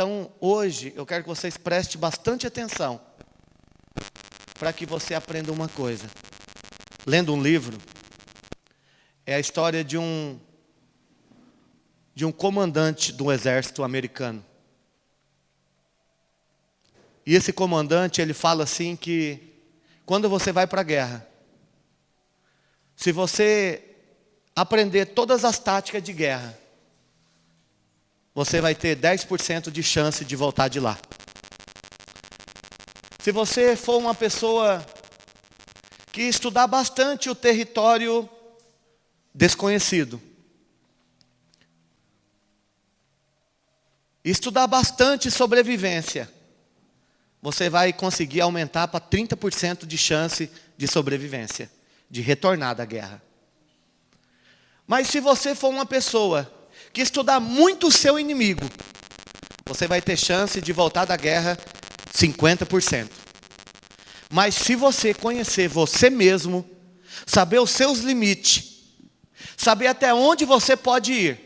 Então, hoje, eu quero que vocês prestem bastante atenção, para que você aprenda uma coisa. Lendo um livro, é a história de um comandante do exército americano. E esse comandante, ele fala assim que, quando você vai para a guerra, se você aprender todas as táticas de guerra, você vai ter 10% de chance de voltar de lá. Se você for uma pessoa que estudar bastante o território desconhecido, estudar bastante sobrevivência, você vai conseguir aumentar para 30% de chance de sobrevivência, de retornar da guerra. Mas se você for uma pessoa que estudar muito o seu inimigo, você vai ter chance de voltar da guerra 50%. Mas se você conhecer você mesmo, saber os seus limites, saber até onde você pode ir,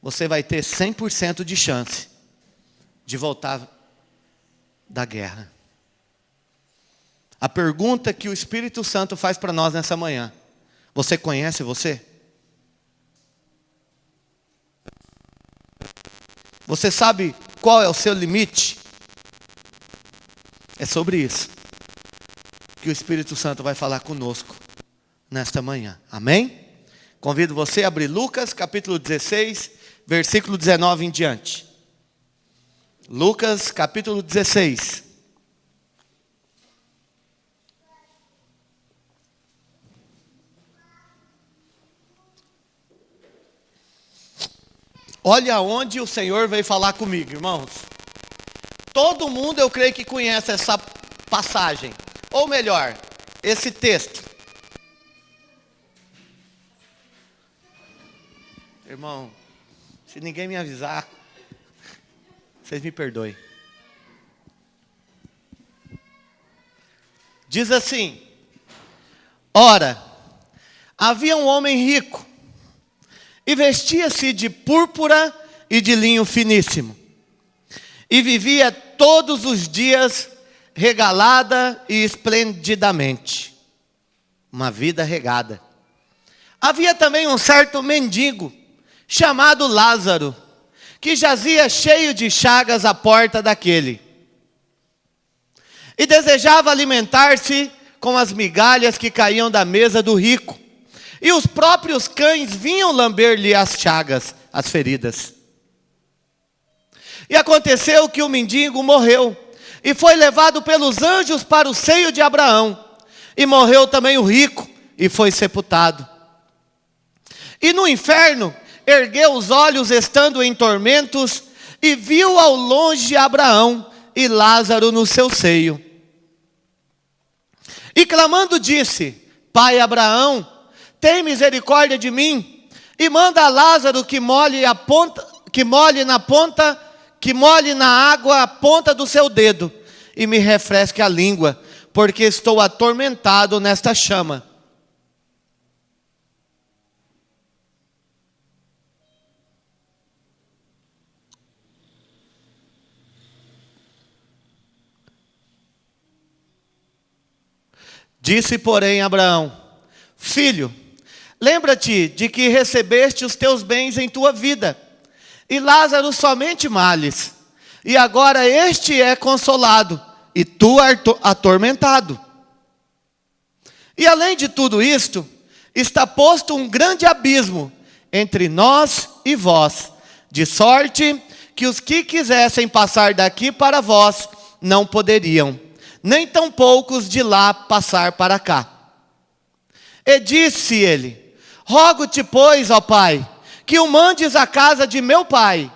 você vai ter 100% de chance de voltar da guerra. A pergunta que o Espírito Santo faz para nós nessa manhã: você conhece você? Você sabe qual é o seu limite? É sobre isso que o Espírito Santo vai falar conosco nesta manhã. Amém? Convido você a abrir Lucas capítulo 16, versículo 19 em diante. Lucas capítulo 16. Olha onde o Senhor veio falar comigo, irmãos. Todo mundo, eu creio que conhece essa passagem. Ou melhor, esse texto. Irmão, se ninguém me avisar, vocês me perdoem. Diz assim: ora, havia um homem rico, e vestia-se de púrpura e de linho finíssimo, e vivia todos os dias regalada e esplendidamente, uma vida regada. Havia também um certo mendigo, chamado Lázaro, que jazia cheio de chagas à porta daquele, e desejava alimentar-se com as migalhas que caíam da mesa do rico, e os próprios cães vinham lamber-lhe as chagas, as feridas. E aconteceu que o mendigo morreu, e foi levado pelos anjos para o seio de Abraão. E morreu também o rico, e foi sepultado. E no inferno, ergueu os olhos estando em tormentos, e viu ao longe Abraão e Lázaro no seu seio. E clamando disse: Pai Abraão, tem misericórdia de mim, e manda a Lázaro que molhe na água a ponta do seu dedo, e me refresque a língua, porque estou atormentado nesta chama. Disse, porém, Abraão: Filho, lembra-te de que recebeste os teus bens em tua vida, e Lázaro somente males, e agora este é consolado, e tu atormentado. E além de tudo isto, está posto um grande abismo entre nós e vós, de sorte que os que quisessem passar daqui para vós não poderiam, nem tampouco os de lá passar para cá. E disse ele: Rogo-te, pois, ó Pai, que o mandes à casa de meu pai,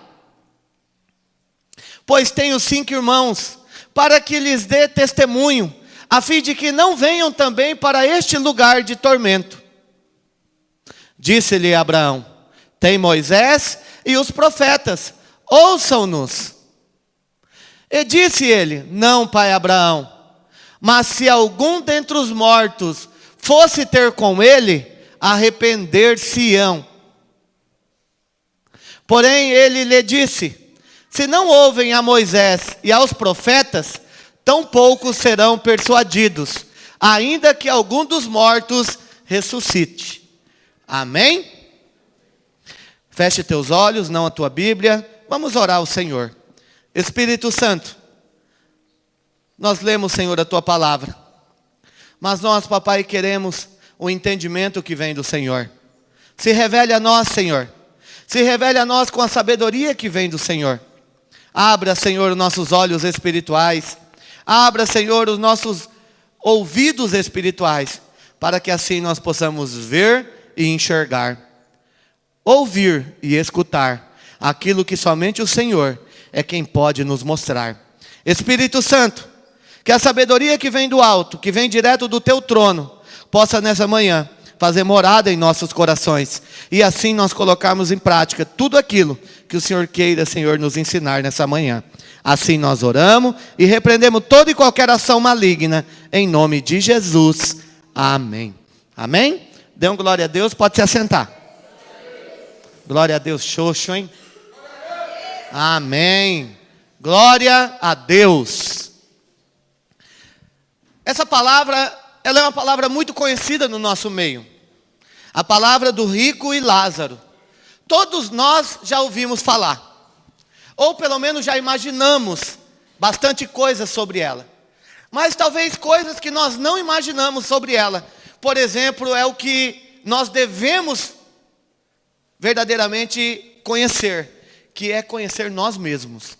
pois tenho 5 irmãos, para que lhes dê testemunho, a fim de que não venham também para este lugar de tormento. Disse-lhe Abraão: Tem Moisés e os profetas, ouçam-nos. E disse ele: Não, pai Abraão, mas se algum dentre os mortos fosse ter com ele, arrepender-se-ão. Porém ele lhe disse: Se não ouvem a Moisés e aos profetas, tão poucos serão persuadidos, ainda que algum dos mortos ressuscite. Amém? Feche teus olhos, não a tua Bíblia. Vamos orar ao Senhor. Espírito Santo, nós lemos, Senhor, a tua palavra. Mas nós, papai, queremos o entendimento que vem do Senhor. Se revele a nós, Senhor. Se revele a nós com a sabedoria que vem do Senhor. Abra, Senhor, os nossos olhos espirituais. Abra, Senhor, os nossos ouvidos espirituais. Para que assim nós possamos ver e enxergar. Ouvir e escutar aquilo que somente o Senhor é quem pode nos mostrar. Espírito Santo, que a sabedoria que vem do alto, que vem direto do teu trono, possa nessa manhã fazer morada em nossos corações. E assim nós colocarmos em prática tudo aquilo que o Senhor queira, Senhor, nos ensinar nessa manhã. Assim nós oramos e repreendemos toda e qualquer ação maligna, em nome de Jesus. Amém. Amém? Dê um glória a Deus, pode se assentar. Glória a Deus, xoxo, hein? Amém. Glória a Deus. Essa palavra, ela é uma palavra muito conhecida no nosso meio. A palavra do rico e Lázaro. Todos nós já ouvimos falar. Ou pelo menos já imaginamos bastante coisa sobre ela. Mas talvez coisas que nós não imaginamos sobre ela. Por exemplo, é o que nós devemos verdadeiramente conhecer. Que é conhecer nós mesmos.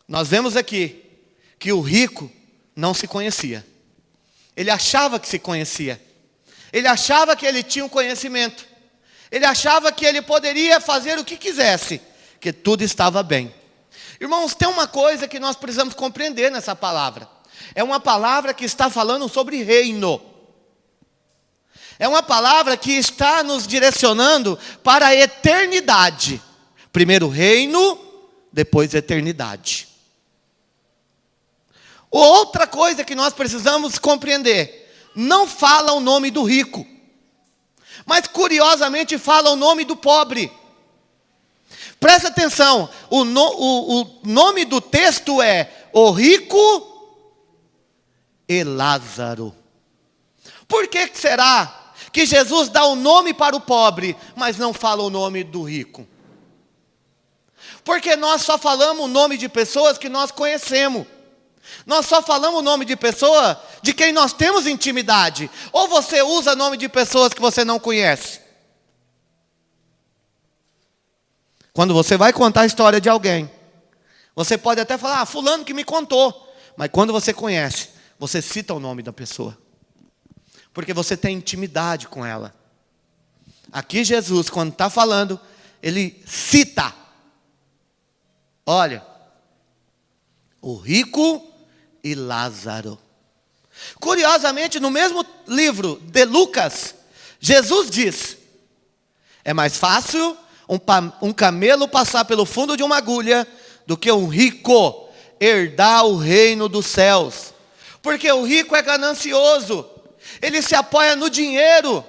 Nós vemos aqui que o rico não se conhecia. Ele achava que se conhecia. Ele achava que ele tinha um conhecimento. Ele achava que ele poderia fazer o que quisesse, que tudo estava bem. Irmãos, tem uma coisa que nós precisamos compreender nessa palavra. É uma palavra que está falando sobre reino. É uma palavra que está nos direcionando para a eternidade. Primeiro reino, depois eternidade. Outra coisa que nós precisamos compreender. Não fala o nome do rico. Mas curiosamente fala o nome do pobre. Presta atenção. O nome do texto é o rico e Lázaro. Por que será que Jesus dá o nome para o pobre, mas não fala o nome do rico? Porque nós só falamos o nome de pessoas que nós conhecemos. Nós só falamos o nome de pessoa de quem nós temos intimidade. Ou você usa nome de pessoas que você não conhece? Quando você vai contar a história de alguém, você pode até falar, fulano que me contou. Mas quando você conhece, você cita o nome da pessoa. Porque você tem intimidade com ela. Aqui Jesus, quando está falando, ele cita. Olha, o rico e Lázaro. Curiosamente, no mesmo livro de Lucas, Jesus diz: é mais fácil um camelo passar pelo fundo de uma agulha do que um rico herdar o reino dos céus. Porque o rico é ganancioso, ele se apoia no dinheiro.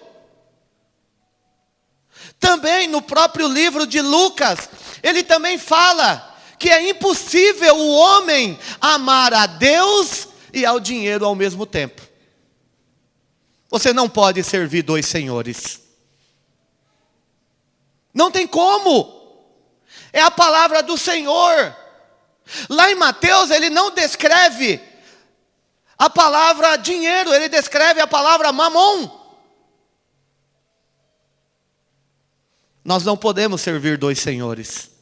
Também no próprio livro de Lucas, ele também fala que é impossível o homem amar a Deus e ao dinheiro ao mesmo tempo. Você não pode servir dois senhores. Não tem como. É a palavra do Senhor. Lá em Mateus ele não descreve a palavra dinheiro, ele descreve a palavra mamon. Nós não podemos servir dois senhores.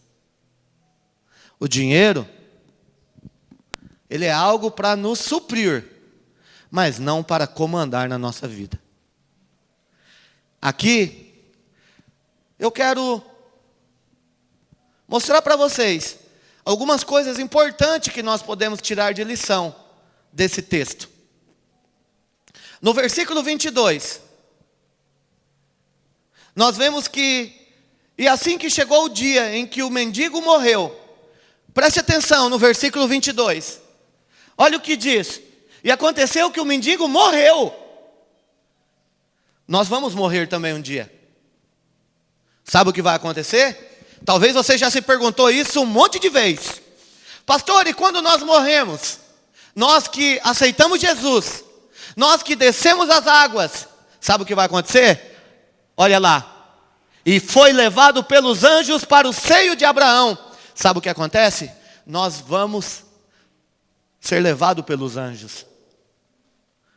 O dinheiro, ele é algo para nos suprir, mas não para comandar na nossa vida. Aqui, eu quero mostrar para vocês algumas coisas importantes que nós podemos tirar de lição desse texto. No versículo 22, nós vemos que, e assim que chegou o dia em que o mendigo morreu, preste atenção no versículo 22. Olha o que diz. E aconteceu que o mendigo morreu. Nós vamos morrer também um dia. Sabe o que vai acontecer? Talvez você já se perguntou isso um monte de vezes. Pastor, e quando nós morremos? Nós que aceitamos Jesus, nós que descemos as águas, sabe o que vai acontecer? Olha lá. E foi levado pelos anjos para o seio de Abraão. Sabe o que acontece? Nós vamos ser levados pelos anjos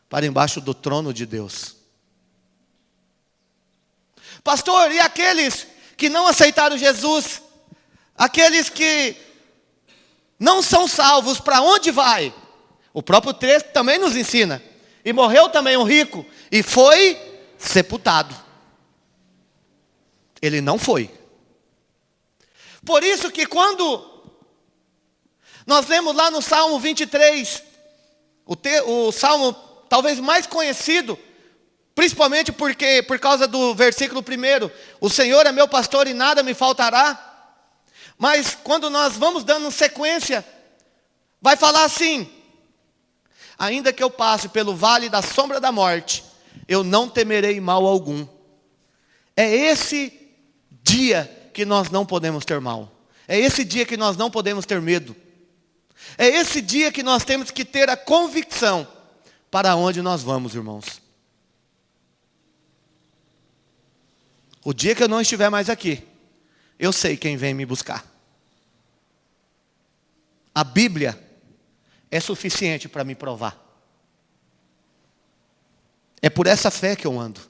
para embaixo do trono de Deus. Pastor, e aqueles que não aceitaram Jesus? Aqueles que não são salvos, para onde vai? O próprio texto também nos ensina. E morreu também um rico e foi sepultado. Ele não foi. Por isso que quando nós lemos lá no Salmo 23, o salmo talvez mais conhecido, principalmente por causa do versículo 1, o Senhor é meu pastor e nada me faltará. Mas quando nós vamos dando sequência, vai falar assim: ainda que eu passe pelo vale da sombra da morte, eu não temerei mal algum. É esse dia que nós não podemos ter mal. É esse dia que nós não podemos ter medo. É esse dia que nós temos que ter a convicção para onde nós vamos, irmãos. O dia que eu não estiver mais aqui, eu sei quem vem me buscar. A Bíblia é suficiente para me provar. É por essa fé que eu ando.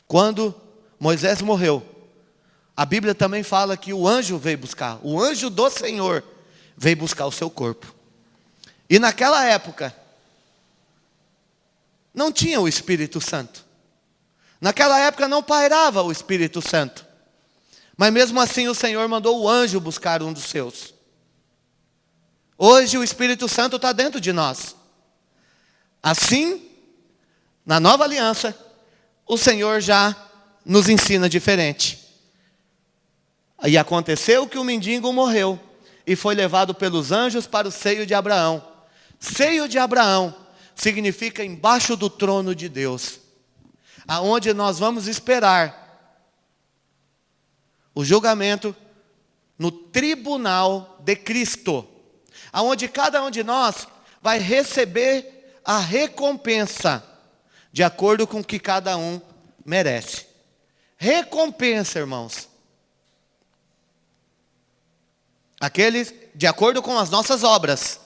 Quando Moisés morreu, a Bíblia também fala que o anjo veio buscar. O anjo do Senhor veio buscar o seu corpo. E naquela época, não tinha o Espírito Santo. Naquela época não pairava o Espírito Santo. Mas mesmo assim o Senhor mandou o anjo buscar um dos seus. Hoje o Espírito Santo está dentro de nós. Assim, na nova aliança, o Senhor já nos ensina diferente. E aconteceu que o mendigo morreu e foi levado pelos anjos para o seio de Abraão. Seio de Abraão significa embaixo do trono de Deus, aonde nós vamos esperar o julgamento no tribunal de Cristo, aonde cada um de nós vai receber a recompensa de acordo com o que cada um merece. Recompensa, irmãos. Aqueles de acordo com as nossas obras.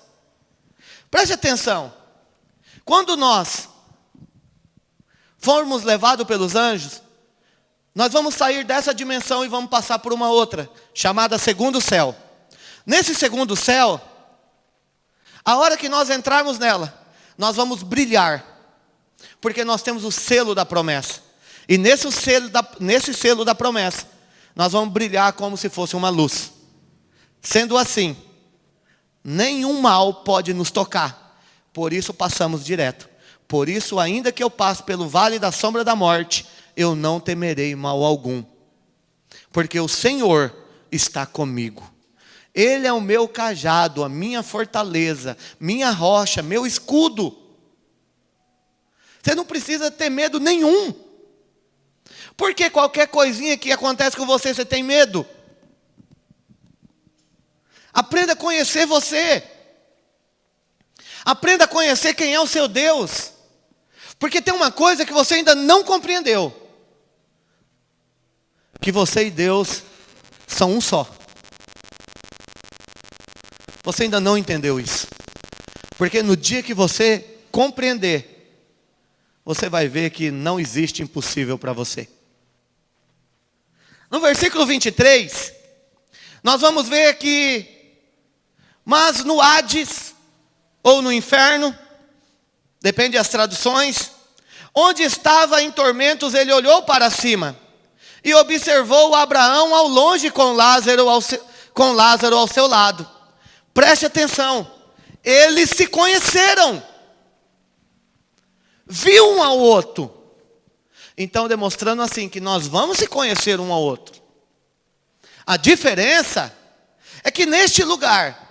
Preste atenção. Quando nós formos levados pelos anjos, nós vamos sair dessa dimensão e vamos passar por uma outra, chamada segundo céu. Nesse segundo céu, a hora que nós entrarmos nela, nós vamos brilhar, porque nós temos o selo da promessa. E nesse selo da promessa, nós vamos brilhar como se fosse uma luz. Sendo assim, nenhum mal pode nos tocar, por isso passamos direto. Por isso, ainda que eu passe pelo vale da sombra da morte, eu não temerei mal algum, porque o Senhor está comigo. Ele é o meu cajado, a minha fortaleza, minha rocha, meu escudo. Você não precisa ter medo nenhum, porque qualquer coisinha que acontece com você, você tem medo. Aprenda a conhecer você. Aprenda a conhecer quem é o seu Deus. Porque tem uma coisa que você ainda não compreendeu. Que você e Deus são um só. Você ainda não entendeu isso. Porque no dia que você compreender, você vai ver que não existe impossível para você. No versículo 23, nós vamos ver que mas no Hades, ou no inferno, depende das traduções, onde estava em tormentos, ele olhou para cima e observou Abraão ao longe com Lázaro ao seu lado. Preste atenção, eles se conheceram, viu um ao outro. Então demonstrando assim que nós vamos se conhecer um ao outro. A diferença é que neste lugar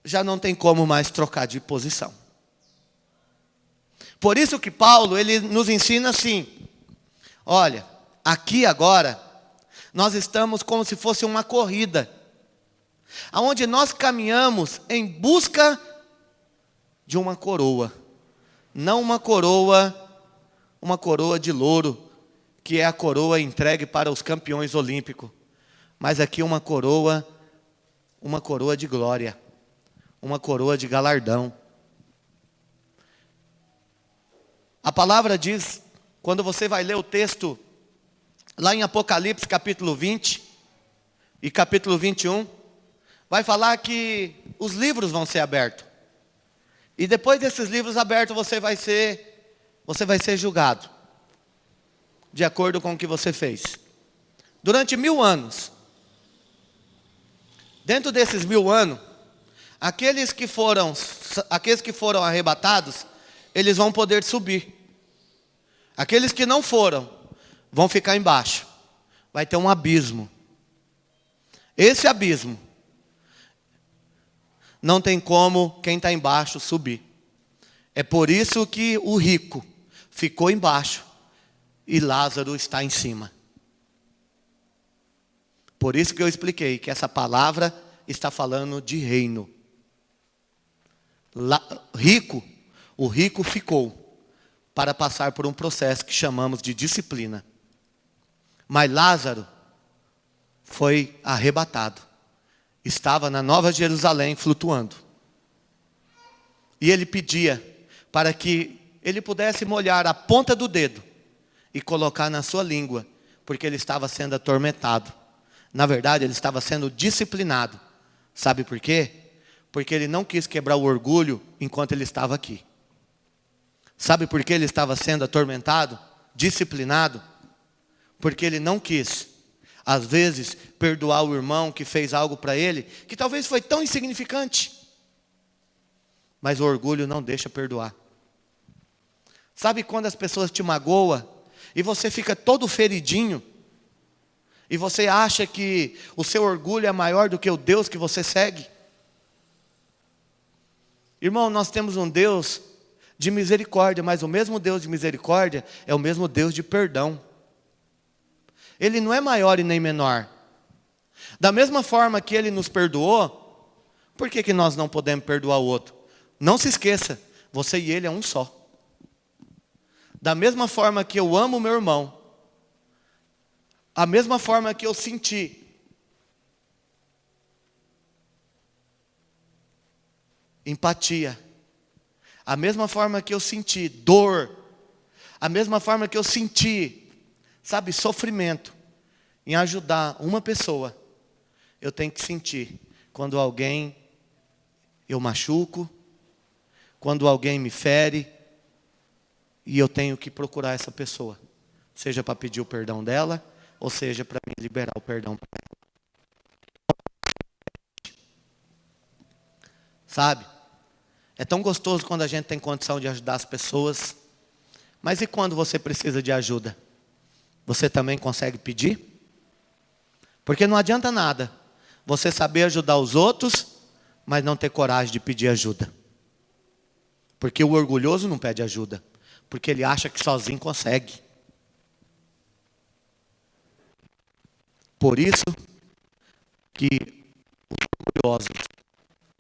já não tem como mais trocar de posição. Por isso que Paulo, ele nos ensina assim: Olha, aqui agora, nós estamos como se fosse uma corrida, aonde nós caminhamos em busca de uma coroa. Não uma coroa de louro, que é a coroa entregue para os campeões olímpicos. Mas aqui uma coroa de glória, uma coroa de galardão. A palavra diz, quando você vai ler o texto, lá em Apocalipse capítulo 20 e capítulo 21, vai falar que os livros vão ser abertos. E depois desses livros abertos, você vai ser julgado, de acordo com o que você fez. Durante 1000 anos, dentro desses 1000 anos, aqueles que foram arrebatados, eles vão poder subir. Aqueles que não foram, vão ficar embaixo. Vai ter um abismo. Esse abismo, não tem como quem está embaixo subir. É por isso que o rico ficou embaixo e Lázaro está em cima. Por isso que eu expliquei que essa palavra está falando de reino. O rico ficou para passar por um processo que chamamos de disciplina. Mas Lázaro foi arrebatado. Estava na Nova Jerusalém flutuando. E ele pedia para que ele pudesse molhar a ponta do dedo e colocar na sua língua, porque ele estava sendo atormentado. Na verdade, ele estava sendo disciplinado. Sabe por quê? Porque ele não quis quebrar o orgulho enquanto ele estava aqui. Sabe por que ele estava sendo atormentado? Disciplinado? Porque ele não quis, às vezes, perdoar o irmão que fez algo para ele, que talvez foi tão insignificante. Mas o orgulho não deixa perdoar. Sabe quando as pessoas te magoam e você fica todo feridinho? E você acha que o seu orgulho é maior do que o Deus que você segue? Irmão, nós temos um Deus de misericórdia, mas o mesmo Deus de misericórdia é o mesmo Deus de perdão. Ele não é maior e nem menor. Da mesma forma que Ele nos perdoou, por que nós não podemos perdoar o outro? Não se esqueça, você e Ele é um só. Da mesma forma que eu amo o meu irmão, a mesma forma que eu senti empatia, a mesma forma que eu senti dor, a mesma forma que eu senti, sabe, sofrimento em ajudar uma pessoa, eu tenho que sentir quando alguém eu machuco, quando alguém me fere, e eu tenho que procurar essa pessoa, seja para pedir o perdão dela, ou seja para me liberar o perdão para ela. Sabe? É tão gostoso quando a gente tem condição de ajudar as pessoas, mas e quando você precisa de ajuda? Você também consegue pedir? Porque não adianta nada você saber ajudar os outros, mas não ter coragem de pedir ajuda. Porque o orgulhoso não pede ajuda, porque ele acha que sozinho consegue. Por isso que os orgulhosos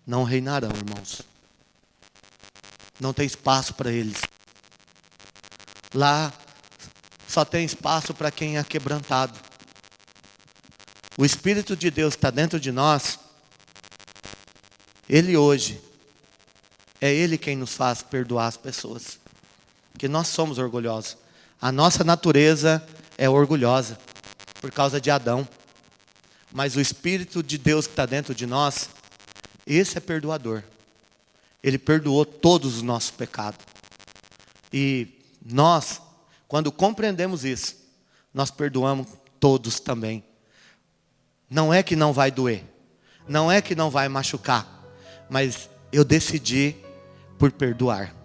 não reinarão, irmãos. Não tem espaço para eles. Lá só tem espaço para quem é quebrantado. O Espírito de Deus que está dentro de nós, Ele hoje, é Ele quem nos faz perdoar as pessoas. Porque nós somos orgulhosos. A nossa natureza é orgulhosa, por causa de Adão. Mas o Espírito de Deus que está dentro de nós, esse é perdoador. Ele perdoou todos os nossos pecados. E nós, quando compreendemos isso, nós perdoamos todos também. Não é que não vai doer, não é que não vai machucar, mas eu decidi por perdoar.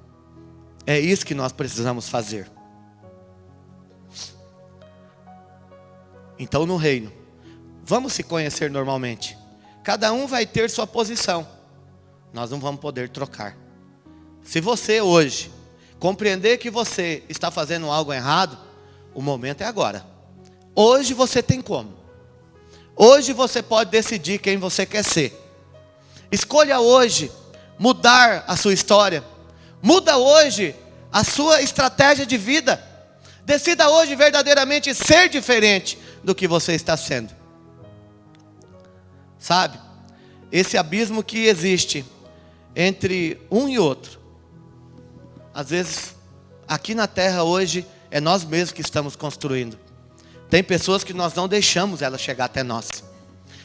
É isso que nós precisamos fazer. Então no reino, vamos se conhecer normalmente. Cada um vai ter sua posição. Nós não vamos poder trocar. Se você hoje compreender que você está fazendo algo errado, O momento é agora. Hoje você tem como. Hoje você pode decidir quem você quer ser. Escolha hoje mudar a sua história. Muda hoje a sua estratégia de vida. Decida hoje verdadeiramente ser diferente do que você está sendo. Sabe? Esse abismo que existe entre um e outro. Às vezes, aqui na terra hoje, é nós mesmos que estamos construindo. Tem pessoas que nós não deixamos ela chegar até nós.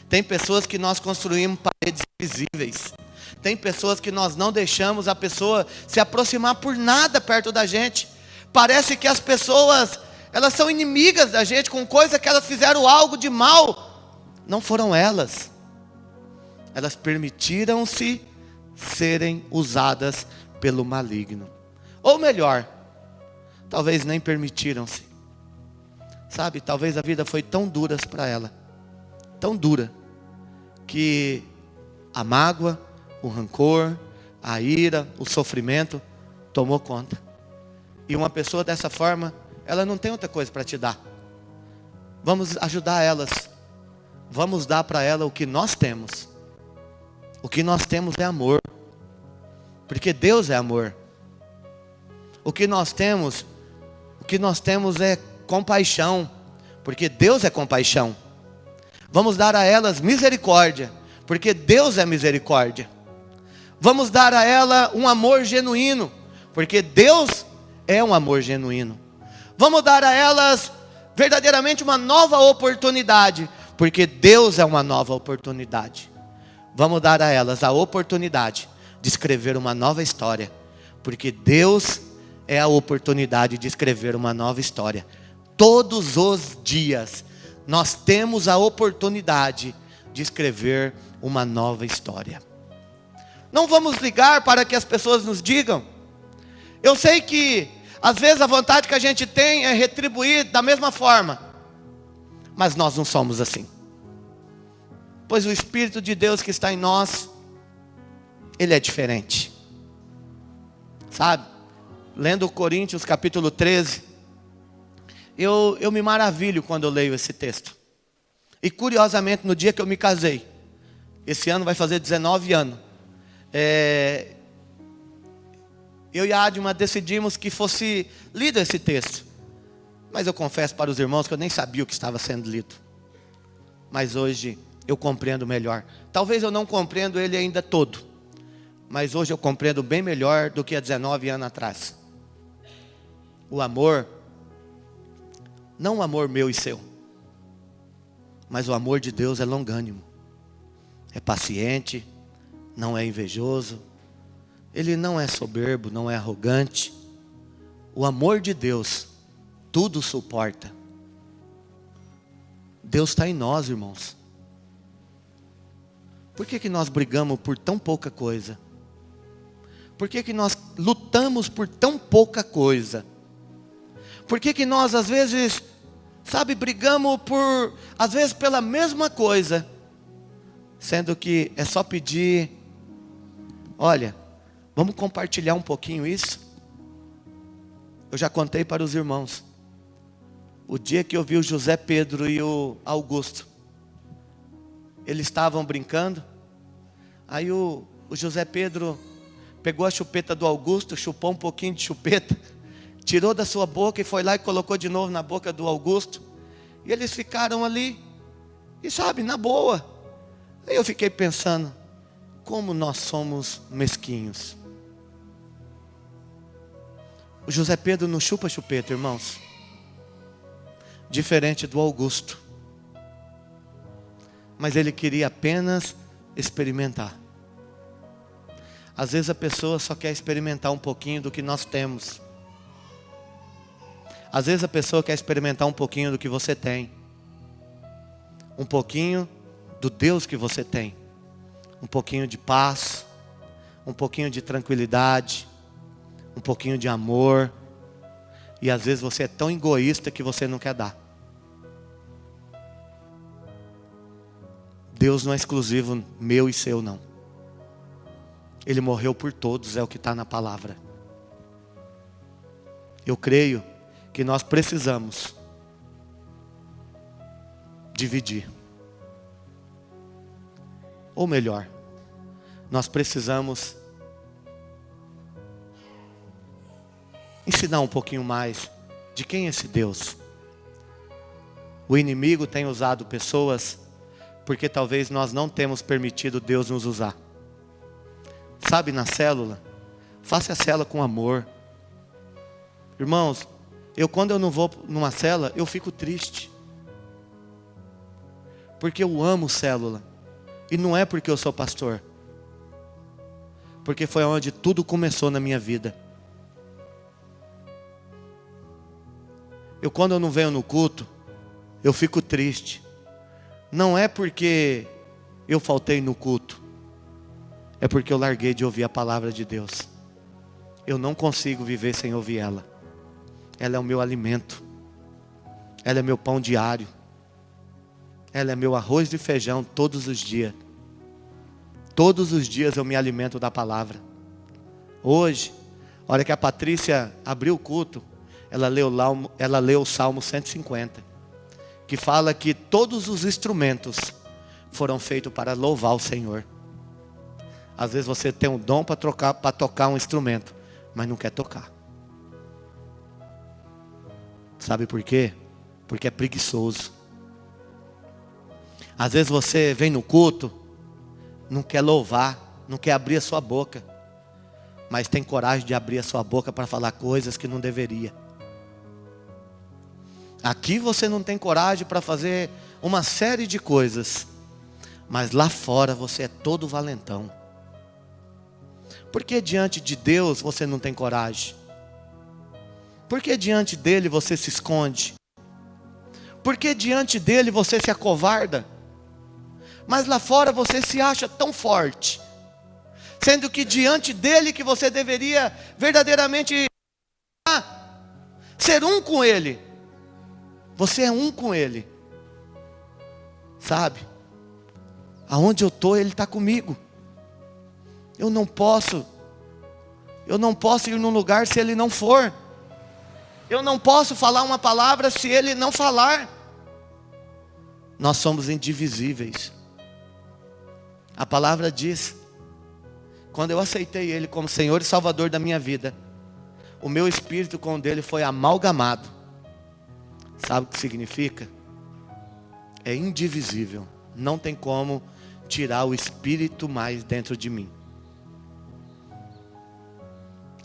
Tem pessoas que nós construímos paredes invisíveis. Tem pessoas que nós não deixamos a pessoa se aproximar por nada perto da gente. Parece que as pessoas, elas são inimigas da gente com coisa que elas fizeram algo de mal. Não foram elas. Elas permitiram-se serem usadas pelo maligno. Ou melhor, talvez nem permitiram-se. Sabe, talvez a vida foi tão dura para ela. Tão dura. Que a mágoa, o rancor, a ira, o sofrimento tomou conta. E uma pessoa dessa forma, ela não tem outra coisa para te dar. Vamos ajudar elas. Vamos dar para ela o que nós temos. O que nós temos é amor. Porque Deus é amor. O que nós temos é compaixão. Porque Deus é compaixão. Vamos dar a elas misericórdia. Porque Deus é misericórdia. Vamos dar a ela um amor genuíno. Porque Deus é um amor genuíno. Vamos dar a elas verdadeiramente uma nova oportunidade. Porque Deus é uma nova oportunidade. Vamos dar a elas a oportunidade de escrever uma nova história. Porque Deus é a oportunidade de escrever uma nova história. Todos os dias nós temos a oportunidade de escrever uma nova história. Não vamos ligar para que as pessoas nos digam. Eu sei que às vezes a vontade que a gente tem é retribuir da mesma forma. Mas nós não somos assim. Pois o Espírito de Deus que está em nós, Ele é diferente. Sabe? Lendo Coríntios capítulo 13, eu me maravilho quando eu leio esse texto. E curiosamente, no dia que eu me casei, esse ano vai fazer 19 anos, eu e a Adma decidimos que fosse lido esse texto. Mas eu confesso para os irmãos que eu nem sabia o que estava sendo lido. Mas hoje eu compreendo melhor. Talvez eu não compreendo ele ainda todo. Mas hoje eu compreendo bem melhor do que há 19 anos atrás. O amor, não o amor meu e seu. Mas o amor de Deus é longânimo. É paciente, não é invejoso. Ele não é soberbo, não é arrogante. O amor de Deus tudo suporta. Deus está em nós, irmãos. Por que nós brigamos por tão pouca coisa? Por que nós lutamos por tão pouca coisa? Por que nós às vezes, brigamos às vezes pela mesma coisa, sendo que é só pedir, olha, vamos compartilhar um pouquinho isso? Eu já contei para os irmãos, o dia que eu vi o José Pedro e o Augusto, eles estavam brincando, aí o José Pedro pegou a chupeta do Augusto, chupou um pouquinho de chupeta, tirou da sua boca e foi lá e colocou de novo na boca do Augusto. E eles ficaram ali, e na boa. Aí eu fiquei pensando, como nós somos mesquinhos. O José Pedro não chupa chupeta, irmãos. Diferente do Augusto. Mas ele queria apenas experimentar. Às vezes a pessoa só quer experimentar um pouquinho do que nós temos. Às vezes a pessoa quer experimentar um pouquinho do que você tem. Um pouquinho do Deus que você tem. Um pouquinho de paz. Um pouquinho de tranquilidade. Um pouquinho de amor. E às vezes você é tão egoísta que você não quer dar. Deus não é exclusivo meu e seu, não. Ele morreu por todos, é o que está na palavra. Eu creio que nós precisamos dividir. Ou melhor, nós precisamos ensinar um pouquinho mais de quem é esse Deus. O inimigo tem usado pessoas porque talvez nós não temos permitido Deus nos usar. Sabe, na célula, faça a célula com amor. Irmãos, quando eu não vou numa célula, eu fico triste. Porque eu amo célula. E não é porque eu sou pastor. Porque foi onde tudo começou na minha vida. Quando eu não venho no culto, eu fico triste. Não é porque eu faltei no culto. É porque eu larguei de ouvir a palavra de Deus. Eu não consigo viver sem ouvir ela. Ela é o meu alimento. Ela é meu pão diário. Ela é meu arroz e feijão todos os dias. Todos os dias eu me alimento da palavra. Hoje, a hora que a Patrícia abriu o culto, ela leu o Salmo 150, que fala que todos os instrumentos foram feitos para louvar o Senhor. Às vezes você tem um dom para tocar um instrumento, mas não quer tocar. Sabe por quê? Porque é preguiçoso. Às vezes você vem no culto, não quer louvar, não quer abrir a sua boca, mas tem coragem de abrir a sua boca para falar coisas que não deveria. Aqui você não tem coragem para fazer uma série de coisas, mas lá fora você é todo valentão. Por que diante de Deus você não tem coragem? Por que diante dele você se esconde? Por que diante dele você se acovarda? Mas lá fora você se acha tão forte, sendo que diante dele que você deveria verdadeiramente ser um com ele. Você é um com ele. Sabe? Aonde eu estou, ele está comigo. Eu não posso ir num lugar se ele não for. Eu não posso falar uma palavra se ele não falar. Nós somos indivisíveis. A palavra diz, quando eu aceitei ele como Senhor e Salvador da minha vida, o meu espírito com o dele foi amalgamado. Sabe o que significa? É indivisível. Não tem como tirar o espírito mais dentro de mim.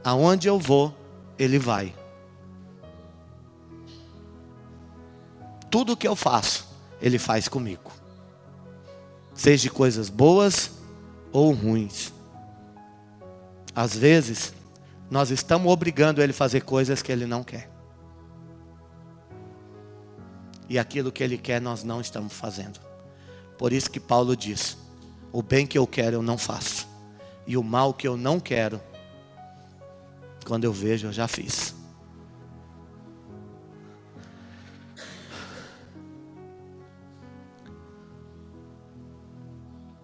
Aonde eu vou, ele vai. Tudo que eu faço, ele faz comigo. Seja coisas boas ou ruins. Às vezes, nós estamos obrigando ele a fazer coisas que ele não quer. E aquilo que ele quer, nós não estamos fazendo. Por isso que Paulo diz, o bem que eu quero, eu não faço. E o mal que eu não quero, quando eu vejo, eu já fiz.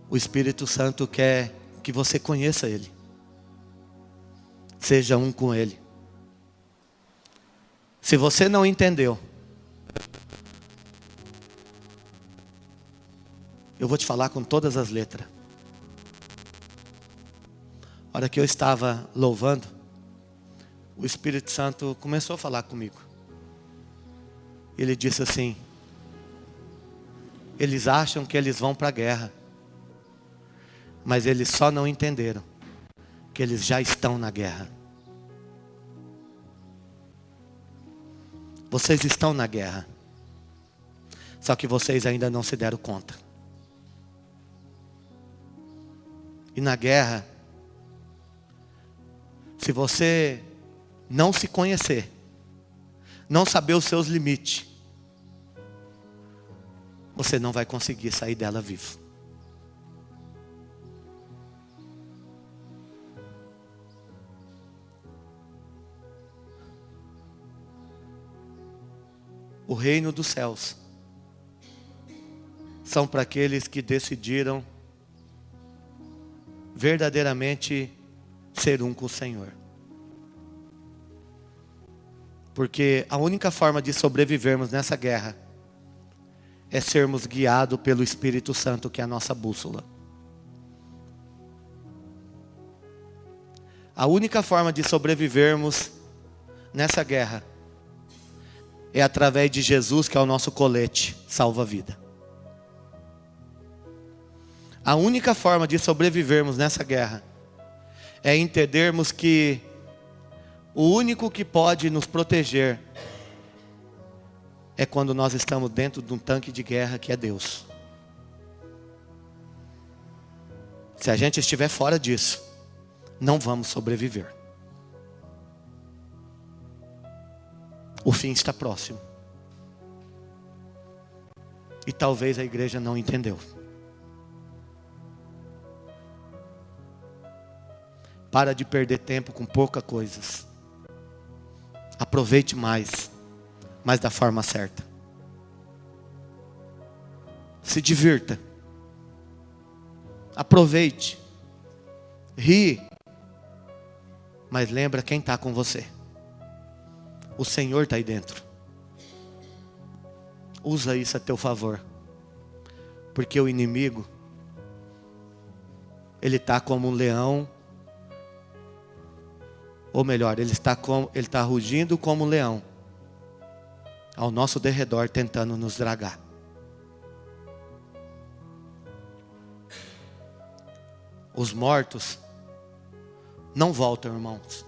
O Espírito Santo quer que você conheça ele. Seja um com ele. Se você não entendeu, eu vou te falar com todas as letras. A hora que eu estava louvando, o Espírito Santo começou a falar comigo. Ele disse assim, eles acham que eles vão para a guerra, mas eles só não entenderam que eles já estão na guerra. Vocês estão na guerra, só que vocês ainda não se deram conta. E na guerra, se você não se conhecer, não saber os seus limites, você não vai conseguir sair dela vivo. O reino dos céus são para aqueles que decidiram verdadeiramente ser um com o Senhor. Porque a única forma de sobrevivermos nessa guerra é sermos guiados pelo Espírito Santo, que é a nossa bússola. A única forma de sobrevivermos nessa guerra é através de Jesus, que é o nosso colete salva-vida. A única forma de sobrevivermos nessa guerra é entendermos que o único que pode nos proteger é quando nós estamos dentro de um tanque de guerra, que é Deus. Se a gente estiver fora disso, não vamos sobreviver. O fim está próximo. E talvez a igreja não entendeu. Para de perder tempo com poucas coisas. Aproveite mais, mas da forma certa. Se divirta. Aproveite. Ri. Mas lembra quem está com você. O Senhor está aí dentro. Usa isso a teu favor. Porque o inimigo, ele está como um leão. Ou melhor, ele está rugindo como um leão ao nosso derredor, tentando nos dragar. Os mortos não voltam, irmãos.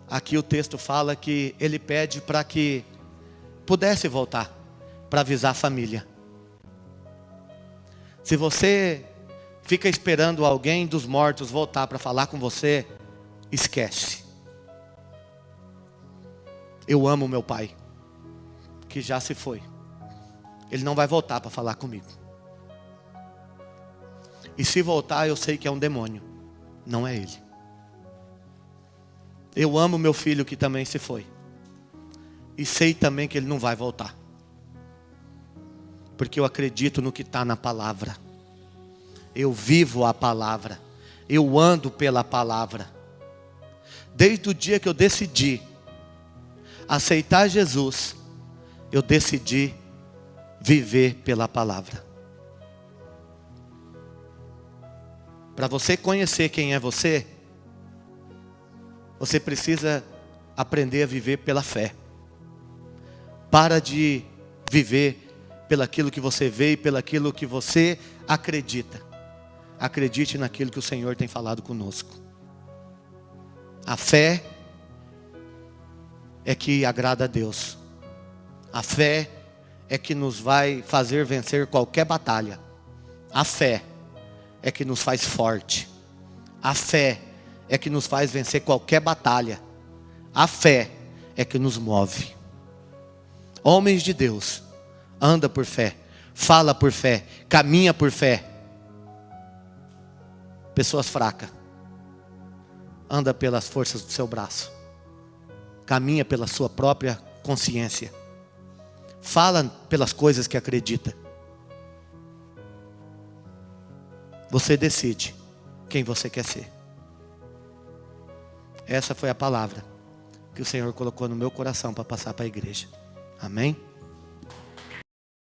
Aqui o texto fala que ele pede para que pudesse voltar, para avisar a família. Se você fica esperando alguém dos mortos voltar para falar com você, esquece. Eu amo meu pai, que já se foi. Ele não vai voltar para falar comigo. E se voltar, eu sei que é um demônio, não é ele. Eu amo meu filho que também se foi. E sei também que ele não vai voltar. Porque eu acredito no que está na palavra. Eu vivo a palavra. Eu ando pela palavra. Desde o dia que eu decidi aceitar Jesus, eu decidi viver pela palavra. Para você conhecer quem é você, você precisa aprender a viver pela fé. Para de viver pelaquilo que você vê e pelaquilo que você acredita. Acredite naquilo que o Senhor tem falado conosco. A fé é que agrada a Deus. A fé é que nos vai fazer vencer qualquer batalha. A fé é que nos faz forte. A fé é que nos faz vencer qualquer batalha. A fé é que nos move. Homens de Deus, anda por fé, fala por fé, caminha por fé. Pessoas fracas, anda pelas forças do seu braço, caminha pela sua própria consciência, fala pelas coisas que acredita. Você decide quem você quer ser. Essa foi a palavra que o Senhor colocou no meu coração para passar para a igreja. Amém?